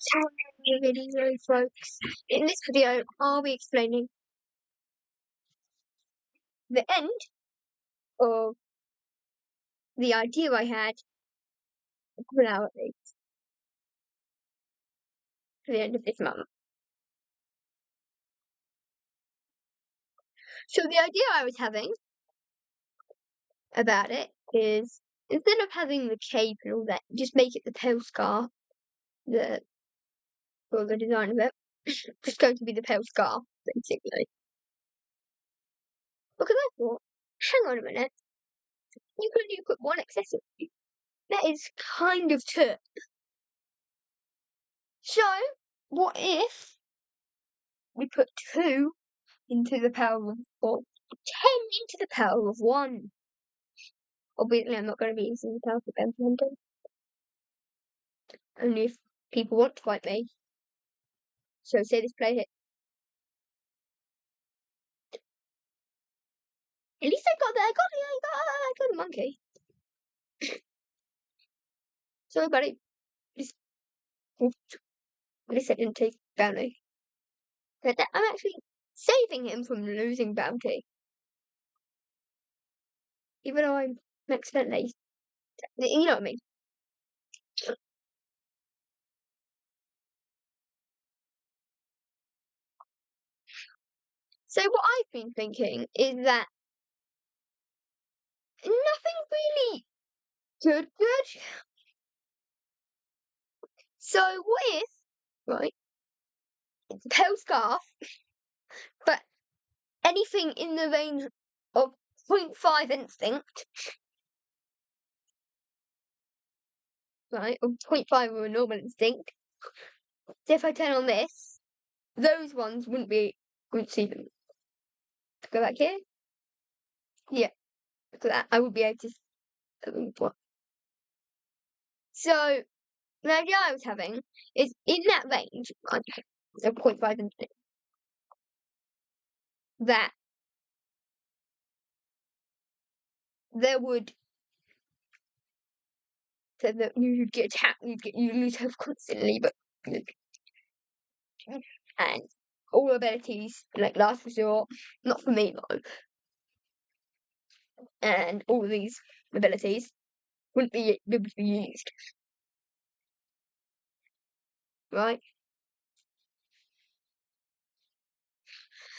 Hello video folks. In this video I'll be explaining the end of the idea I had for our for the end of this month. So the idea I was having about it is, instead of having the cape and all that, just make it the pale scarf. The design of it just going to be the pale scarf, basically. Because I thought, hang on a minute, you can only put one accessory. That is kind of tough. So what if we put 2 into the power of 4, 10 into the power of 1? Obviously, I'm not going to be using the power of bounty hunting. Only if people want to fight me. So say this play hit. At least I got there. I got a monkey. Sorry, buddy. At least I didn't take bounty. I'm actually saving him from losing bounty. Even though I'm accidentally. You know what I mean. So what I've been thinking is that nothing really good. So what if, right, it's a pale scarf, but anything in the range of 0.5 instinct, right, or 0.5 of a normal instinct. So if I turn on this, those ones wouldn't see them. Go back here. Yeah, look at that. I would be able to. What? So the idea I was having is, in that range, right, of 0.5 instinct, that there would. So that you would get attacked, you lose health constantly, but and all abilities, like last resort, not for me though, and all of these abilities wouldn't be able to be used, right?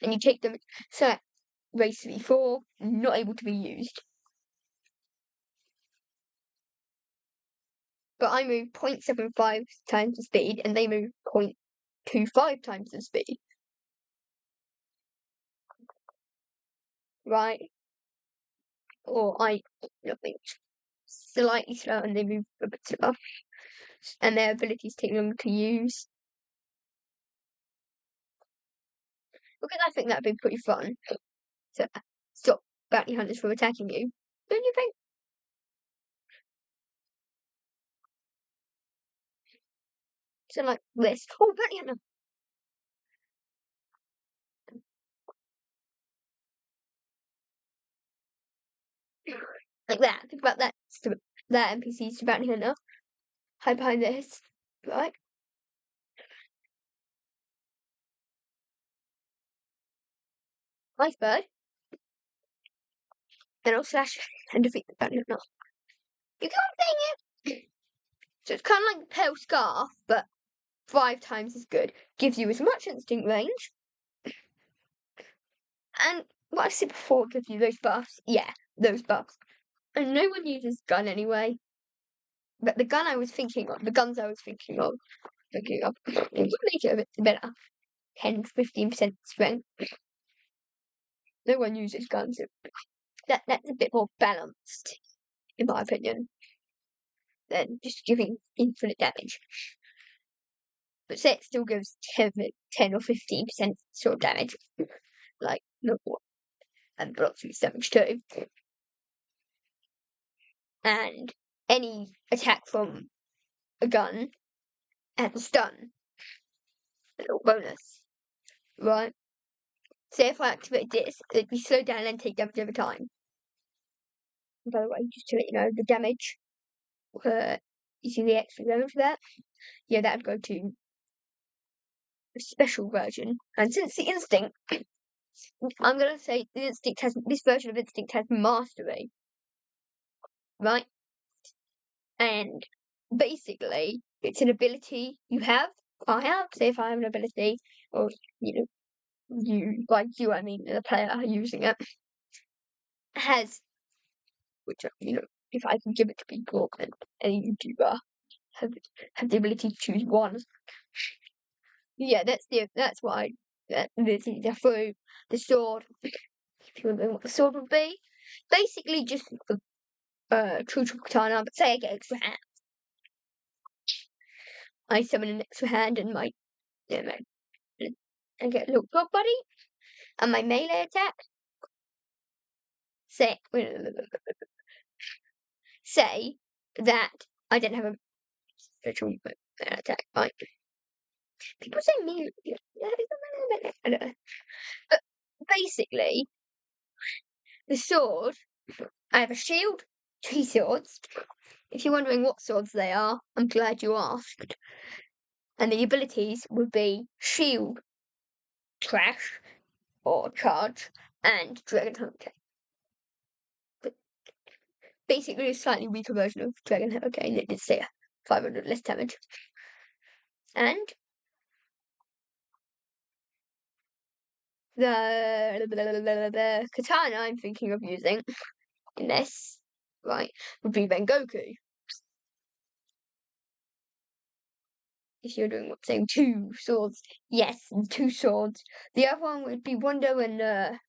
And you take them, so race 3-4, not able to be used. But I move 0.75 times the speed, and they move 0.25 times the speed. Right? Or I think slightly slower, and they move a bit slower. And their abilities take longer to use. Because I think that'd be pretty fun to stop bounty hunters from attacking you. Don't you think? So like this. Oh, bounty hunter! Like that. Think about that. That NPC's to bounty hunter. Hide behind this. Right? Nice bird. Then I'll slash and defeat the bounty hunter. You can't see it! So it's kind of like the pale scarf, but 5 times as good. Gives you as much instinct range. And what I said before, gives you those buffs. Yeah, those buffs. And no one uses gun anyway. But the guns I was thinking of, it would make it a bit better. 10 to 15% strength. No one uses guns. That's a bit more balanced, in my opinion, than just giving infinite damage. But say it still gives 10 or 15% sort of damage. Like, look what. And Blox use damage too. And any attack from a gun and stun. A little bonus. Right? Say if I activated this, it'd be slowed down and take damage over time. And by the way, just to let you know, the damage, you see the extra damage for that? Yeah, that would go to special version. And since the Instinct, I'm gonna say this version of Instinct has mastery, right? And basically, it's an ability I have. Say if I have an ability, or I mean, the player using it has, which if I can give it to people, and any YouTuber have the ability to choose one. Yeah, that's why the through the sword. If you wonder what the sword would be, basically just true katana. But say I get extra hand, I summon an extra hand and and get a little dog buddy, and my melee attack. Say that I didn't have a special attack. Right? People say melee. I don't know. But basically, the sword. I have a shield, 2 swords. If you're wondering what swords they are, I'm glad you asked. And the abilities would be shield, trash, or charge, and dragon hurricane. But basically, a slightly weaker version of dragon hurricane. It did say 500 less damage. And the katana I'm thinking of using in this, right, would be Rengoku. If you're doing what's saying 2 swords, yes, 2 swords. The other one would be Wonder and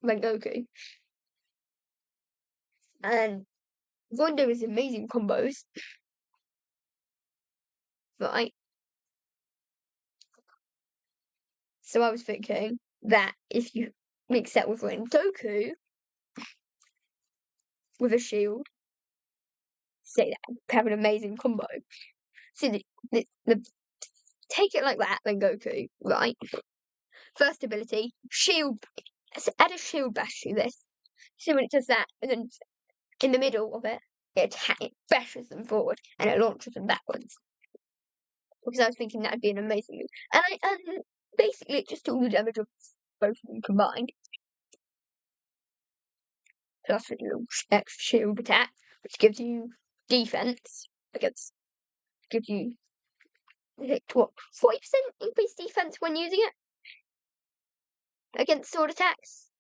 Rengoku. And Wonder is amazing combos, right? So I was thinking that if you mix that with Rengoku with a shield, say that have an amazing combo. So the take it like that, Rengoku, right? First ability, shield. Let's add a shield bash to this. So when it does that, and then in the middle of it, it bashes them forward and it launches them backwards. Because I was thinking that would be an amazing move. And basically it just took the damage of both of them combined. Plus a little extra shield attack, which gives you defense gives you what 40% increased defense when using it against sword attacks.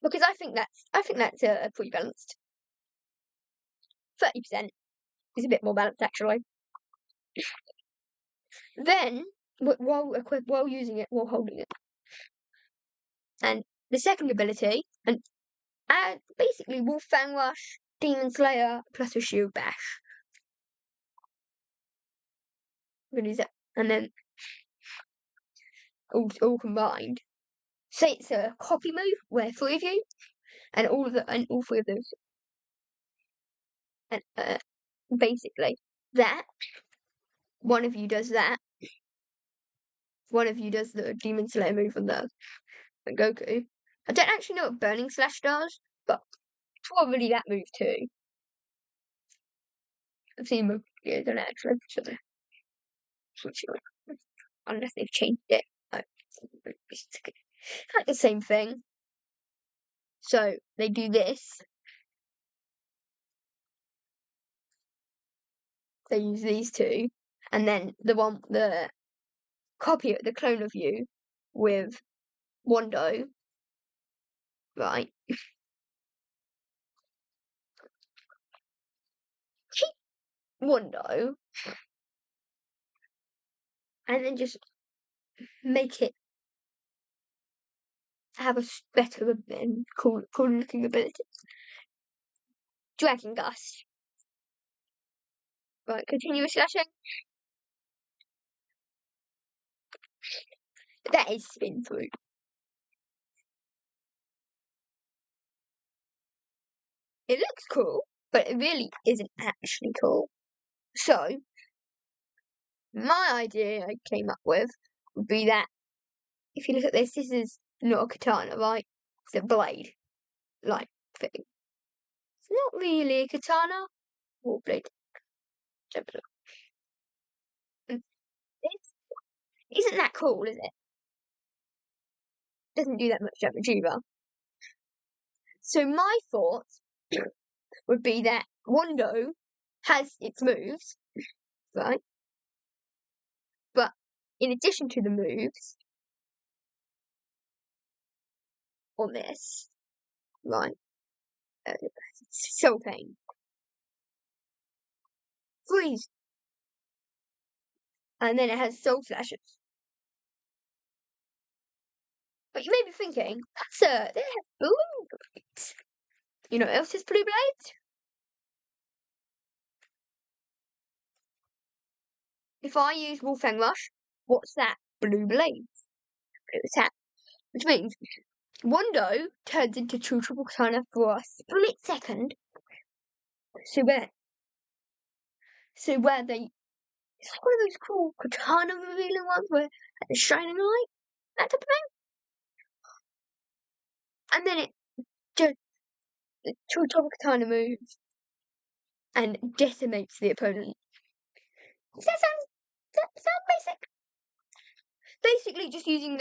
Because I think that's pretty balanced. 30% is a bit more balanced actually. Then while using it, while holding it, and the second ability, and basically Wolf Fang Rush, Demon Slayer plus a Shield Bash. I'm gonna use it, and then all combined. Say it's a copy move where 3 of you, and all 3 of those, and basically that one of you does that. One of you does the Demon Slayer move on the Goku. I don't actually know what Burning Slash does, but probably that move too. I've seen more videos on it actually, so unless they've changed it. It's like the same thing. So they do this. They use these 2, and then the clone of you with Wando, right? Keep Wando, and then just make it have a better and cool looking ability. Dragon Gust. Right, continue slashing. That is spin through. It looks cool, but it really isn't actually cool. So, my idea I came up with would be that if you look at this is not a katana, right? It's a blade, like thing. not really a katana. Warblade. Isn't that cool, is it? Doesn't do that much damage either. So my thoughts would be that Wando has its moves, right? But in addition to the moves on this, right? Soul Pain. Freeze. And then it has Soul Slashes. But you may be thinking, they have blue blades. You know what else has blue blades? If I use Wolfang Rush, what's that? Blue blades. Blue attack. Which means Wando turns into true triple katana for a split second. So where they, it's like one of those cool katana revealing ones where it's shining light, that type of thing. And then it just the true triple katana moves and decimates the opponent. Does that sound basic? Basically just using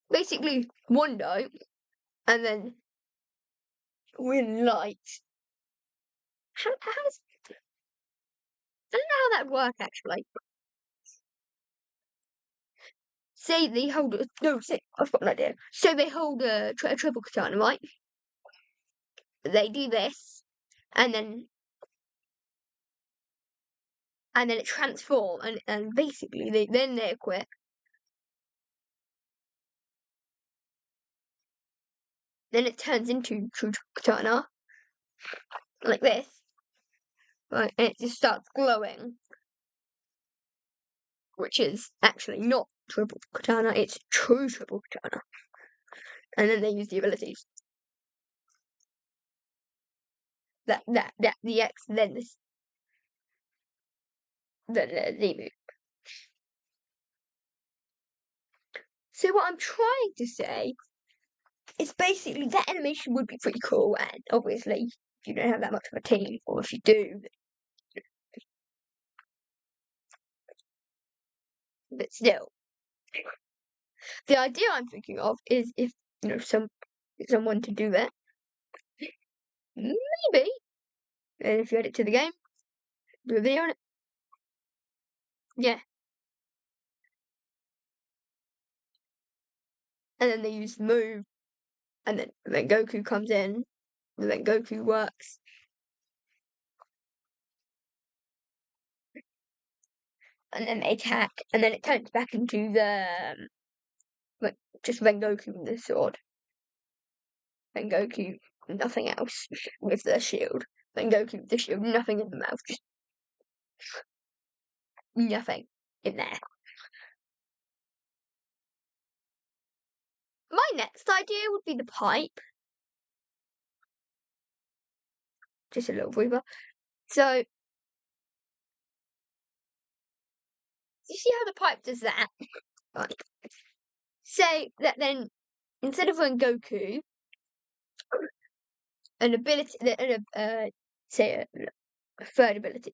basically Wando and then win light. How does, I don't know how that would work actually. Say they hold I've got an idea. So they hold a triple katana, right? They do this, and then it transforms, and basically they equip. Then it turns into true katana, like this, right? And it just starts glowing, which is actually not triple katana; it's true triple katana. And then they use the abilities. That the X then this the Z move. So what I'm trying to say is basically that animation would be pretty cool, and obviously if you don't have that much of a team, or if you do, but still, the idea I'm thinking of is if someone to do that, maybe, and if you add it to the game, do a video on it, yeah, and then they use the move, and then Goku comes in, and then Goku works. And then they attack, and then it turns back into just Rengoku with the sword. Rengoku, nothing else with the shield. Rengoku with the shield, nothing in the mouth, just nothing in there. My next idea would be the pipe. Just a little breather. So, you see how the pipe does that? Right. Say that then, instead of Rengoku, an ability, say a third ability.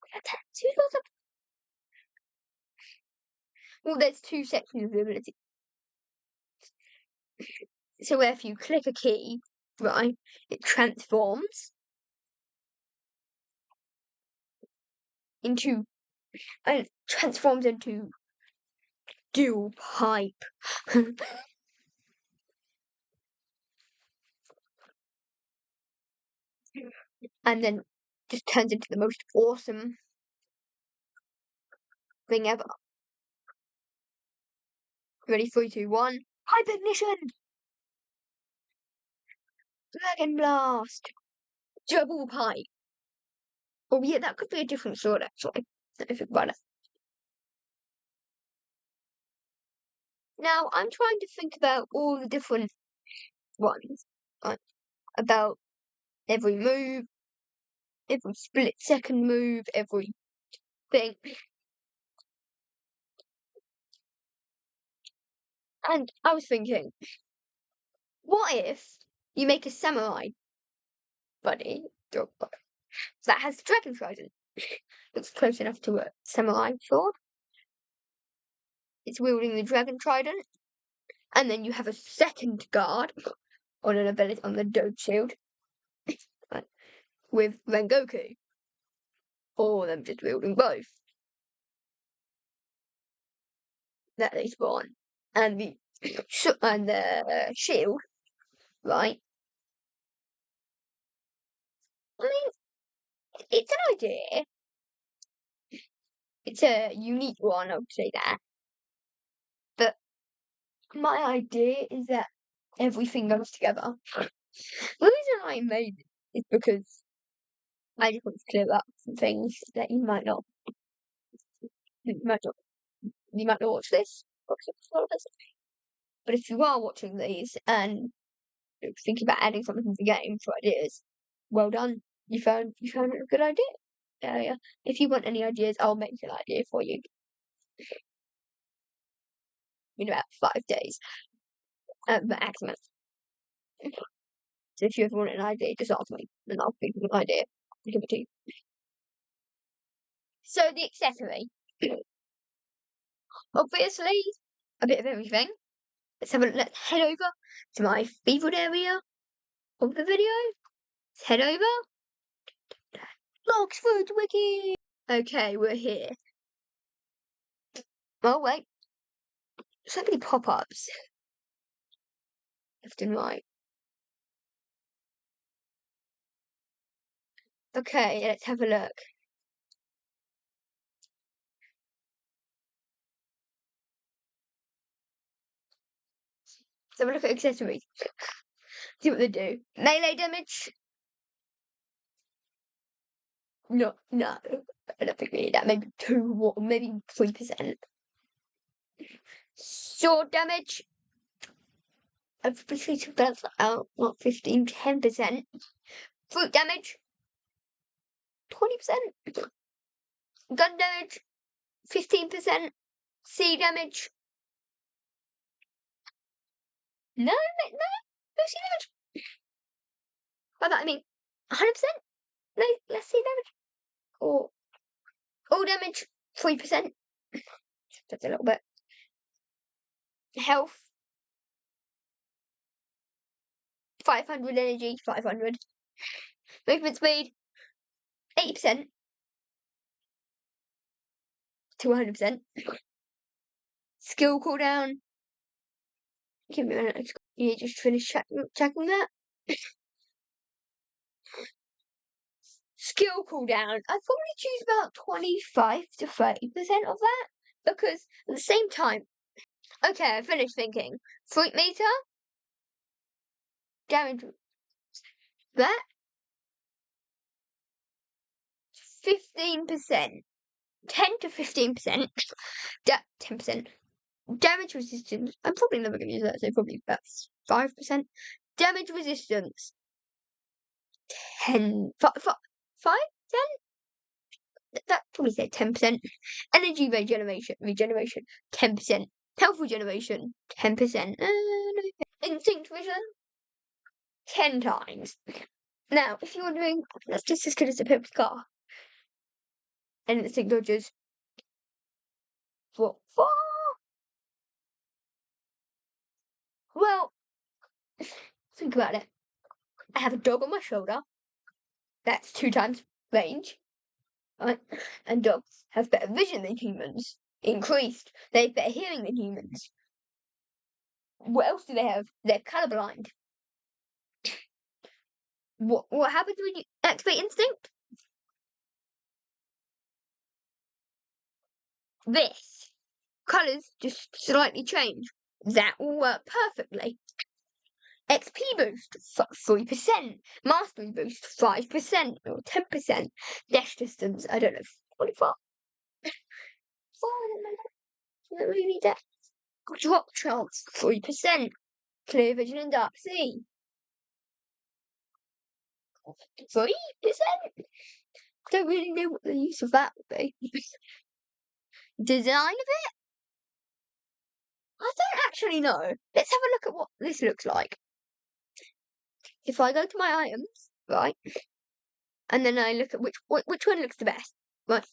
Well, there's two sections of the ability. So if you click a key, right, it transforms into dual pipe. And then just turns into the most awesome thing ever. Ready, 3, 2, 1. Hyper ignition! Dragon blast! Double pipe. Oh yeah, that could be a different sword actually. Let me think about it. Now I'm trying to think about all the different ones. Right? About every move, every split second move, every thing. And I was thinking, what if you make a samurai buddy dog that has the dragon trident. Looks close enough to a samurai sword. It's wielding the dragon trident. And then you have a second guard on an ability on the Doge shield with Rengoku. All of them just wielding both. That they spawn. And the shield, right? I mean, it's an idea. It's a unique one, I would say that. But my idea is that everything goes together. The reason I made it is because I just want to clear up some things that you might not watch this. But if you are watching these and thinking about adding something to the game for ideas, well done. You found a good idea. Yeah. If you want any ideas, I'll make an idea for you in about 5 days. Maximum. So if you ever want an idea, just ask me, and I'll think of an idea and give it to you. So the accessory, obviously, a bit of everything. Let's head over to my favourite area of the video. Let's head over. Blox Food Wiki. Okay, we're here. Oh wait, so many pop-ups. Left and right. Okay, let's have a look. Let's have a look at accessories. See what they do. Melee damage. No, I don't think we need that. Maybe 2 or maybe 3%. Sword damage. I've between that's out, not 15, 10%. Fruit damage. 20%. Gun damage. 15%. Sea damage. No sea damage. By that I mean 100%. No, less sea damage. Or all damage. 3%. That's a little bit. Health. 500 energy, 500. Movement speed, 80% to 100%. Skill cooldown. Give me a minute. You just finish checking that. Skill cooldown. I'd probably choose about 25 to 30% of that because at the same time. Okay, I finished thinking. Fruit meter. Damage. That. 15%. 10 to 15%. 10%. Damage resistance. I'm probably never going to use that, so probably about 5%. Damage resistance. 10. 5? 10? That probably say 10%. Energy regeneration. 10%. Health regeneration. 10%. Instinct vision. 10 times. Now, if you're doing, that's just as good as a Pepper's car. And instinct dodges. What? Well, think about it. I have a dog on my shoulder. That's 2 times range. Right? And dogs have better vision than humans. Increased. They have better hearing than humans. What else do they have? They're colourblind. What happens when you activate instinct? This. Colours just slightly change. That will work perfectly. XP boost, 3%. Mastery boost, 5% or 10%. Dash distance, I don't know, 25. Maybe that. Drop chance, 3%. Clear vision in dark sea. 3%. Don't really know what the use of that would be. Design of it? I don't actually know. Let's have a look at what this looks like. If I go to my items, right, and then I look at which one looks the best. Right.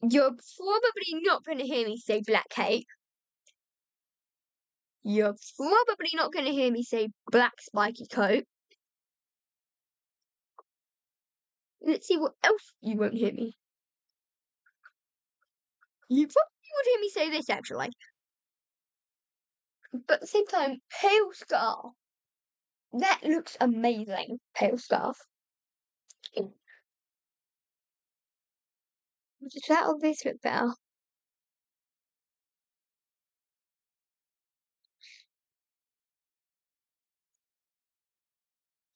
You're probably not going to hear me say black cake. You're probably not going to hear me say black spiky coat. Let's see what else you won't hear me. You probably would hear me say this, actually. But at the same time, pale scarf. That looks amazing, pale scarf. Does that or this look better?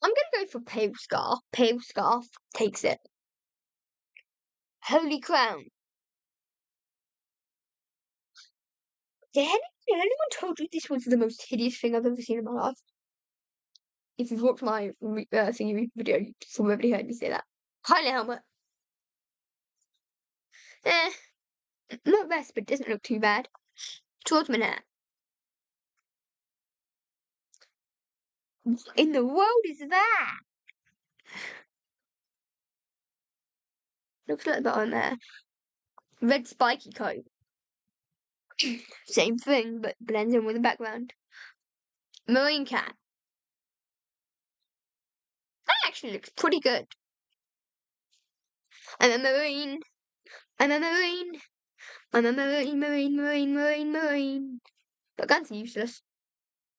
I'm gonna go for pale scarf. Pale scarf takes it. Holy crown. Did anyone told you this was the most hideous thing I've ever seen in my life? If you've watched my thingy video, you've probably heard me say that. Pilot helmet. Eh, not best, but doesn't look too bad. Swordsman hat. What in the world is that? Looks like that on there. Red spiky coat. Same thing, but blends in with the background. Marine cat. That actually looks pretty good. I'm a marine. I'm a marine. I'm a marine. But guns are useless.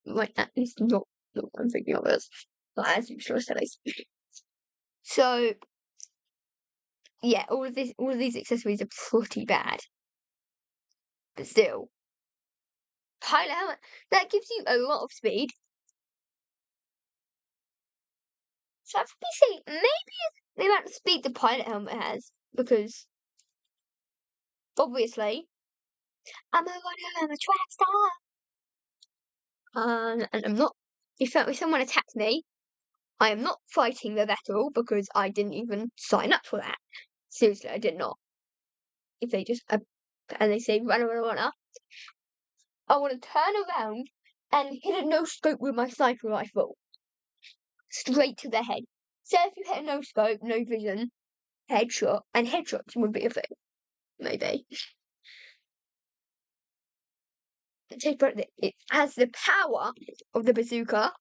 Right, at least not what I'm thinking of as. Not as useless at least. So yeah, all of these accessories are pretty bad. But still. Pilot helmet. That gives you a lot of speed. So I'd probably say maybe the amount of speed the pilot helmet has, because obviously I'm a runner, I'm a track star. And I'm not. If someone attacked me, I am not fighting the battle because I didn't even sign up for that. Seriously, I did not. If they just and they say runner, I want to turn around and hit a no scope with my sniper rifle straight to the head. So if you hit a no scope, no vision, headshot, and headshots would be a thing, maybe. It has the power of the bazooka.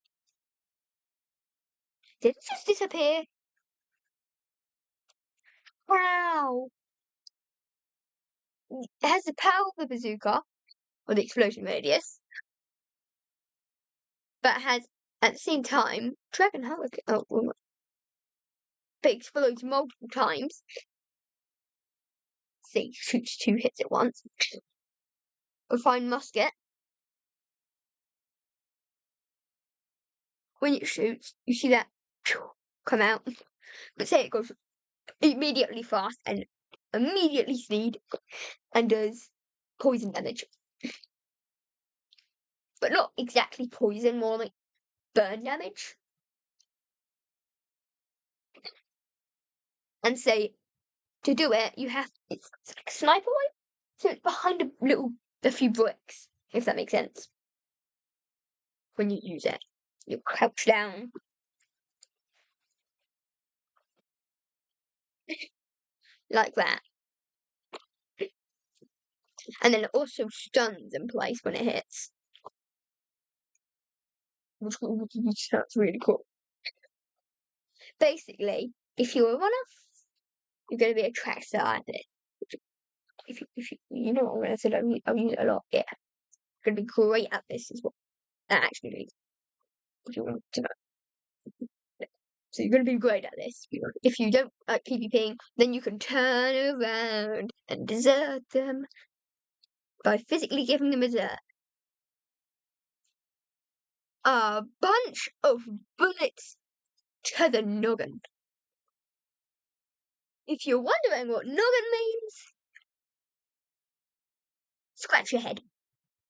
Did it just disappear? Wow! It has the power of the bazooka, or the explosion radius, but has at the same time dragon hurricane. But explodes multiple times. See, shoots 2 hits at once. A fine musket. When it shoots, you see that come out. But say it goes immediately fast and immediately speed and does poison damage. But not exactly poison, more like burn damage. And say to do it, you have it's like a sniper rifle, so it's behind a few bricks, if that makes sense. When you use it, you crouch down. Like that. And then it also stuns in place when it hits. Which sounds really cool. Basically, if you're a runner, you're going to be a track star at this. If you know what I'm going to say, I'll use it a lot. Yeah, you're going to be great at this as well. That actually means if you want to know. So you're going to be great at this. If you don't like PvPing, then you can turn around and desert them by physically giving them a desert. A bunch of bullets to the noggin. If you're wondering what noggin means, scratch your head.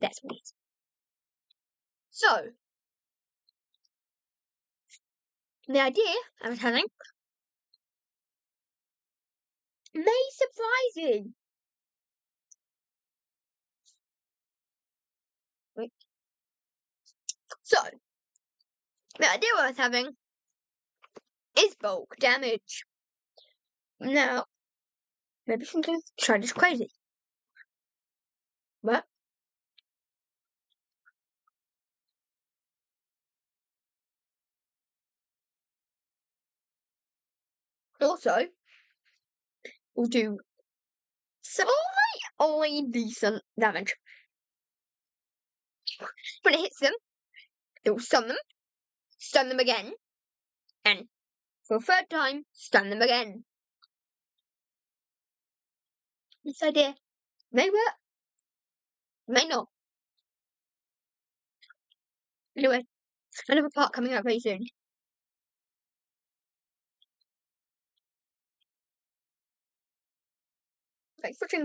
That's what it is. So, the idea I was having may surprise you. So, the idea I was having is bulk damage. Now, maybe something try this crazy. But also, we'll do slightly decent damage. When it hits them, it will stun them again, and for a third time, stun them again. This idea may work, may not. Anyway, another part coming out very soon. Thanks for watching.